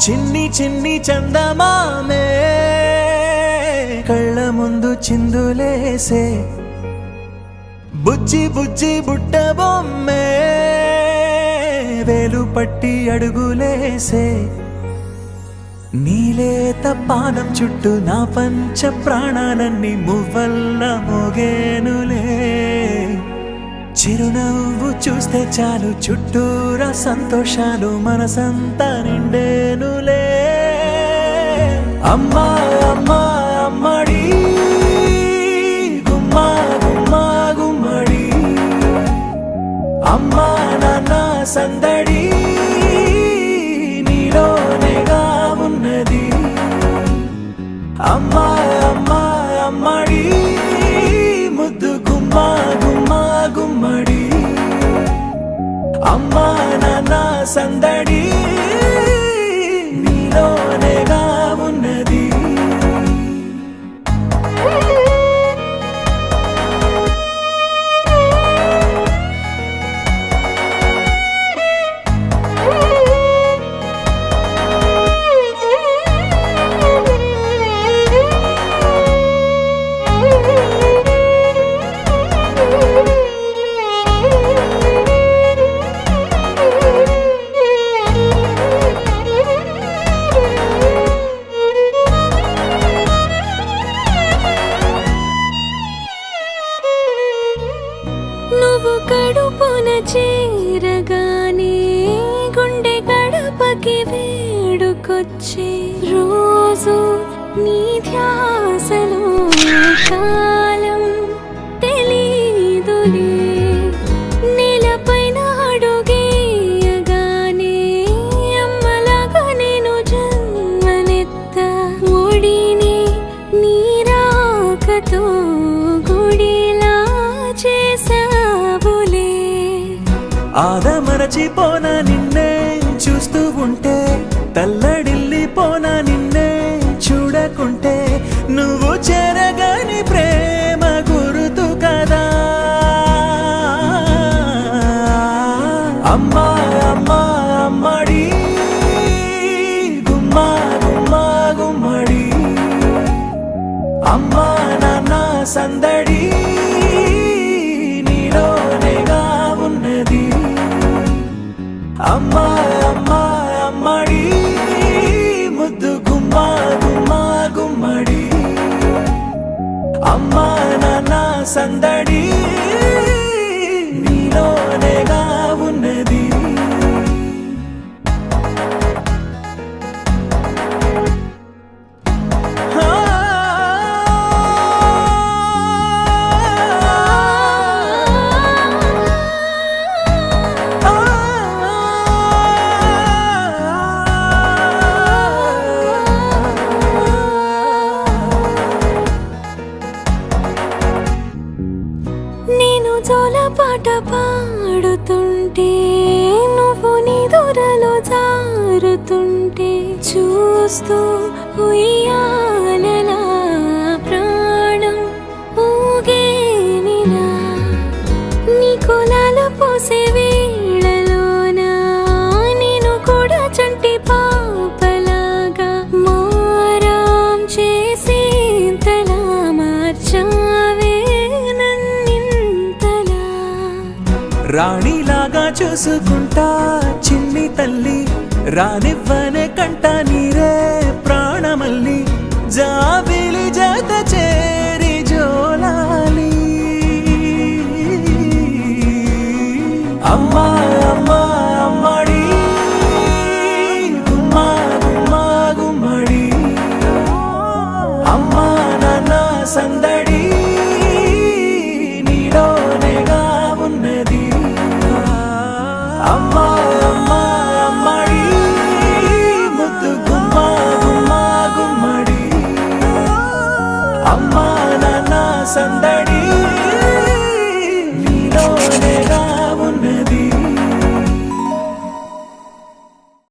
చిన్ని చిన్ని చందమామే కళ్ళ ముందు చిందులేసే బుజ్జి బుజ్జి బుట్ట బొమ్మే వేలు పట్టి అడుగులేసే నీలేత పాదం చుట్టూ నా పంచ ప్రాణాలన్నీ మువ్వల్ల మోగేనులే చిరునవ్వు చూస్తే చాలు చుట్టూరా సంతోషాలు మనసంతా నిండేనులే అమ్మా అమ్మా అమ్మడి గుమ్మా గుమ్మా గుమ్మడి అమ్మా నాన్న సందడి నీలోనేగా ఉన్నది అమ్మా అమ్మా అమ్మడి ముద్దు గుమ్మా గుమ్మా గుమ్మడి అమ్మా నాన్న సందడి నీలోనేగా ఉన్నది నువ్వు కడుపున చేరగానే గుండె గడపకి వేడుకొచ్చే రోజు నీ ధ్యాసలో కాలం తెలీదులే నేలపైన అడుగేయగానే అమ్మలాగా నేను జన్మనెత్త ఒడిని నీ రాకతో గుడిలా చేసావులే ఆదమరచిపోన నిన్నే చూస్తూ ఉంటే తల్లడిల్లిపోన నిన్నే చూడకుంటే నువ్వు చెరగని ప్రేమ గురుతు కదా అమ్మా అమ్మా అమ్మడి గుమ్మా గుమ్మా గుమ్మడి అమ్మా నాన్న సందడి నీలోనేగా ఉన్నది అమ్మా అమ్మా అమ్మడి ముద్దు గుమ్మా గుమ్మా గుమ్మడి అమ్మా నాన్న సందడి నీలోనేగా ఉన్నది నేను జోలపాట పాడుతుంటే నువ్వు నీ దూరలో జారుతుంటే చూస్తూ ఉయ్యాలలా ప్రాణం ఊగేనిలా నీ కులాలు పోసే వేళలోనా నేను కూడా చంటి పాపలాగా మారాం చేసేంతలా మార్చావే రాణిలాగా చూసుకుంటా చిన్ని తల్లి రానివ్వనే కంట నీరే ప్రాణమల్లి జాబిలి జత చేరి జోలాలి అమ్మా అమ్మా అమ్మడి గుమ్మా గుమ్మా గుమ్మడి అమ్మా నాన్న సంద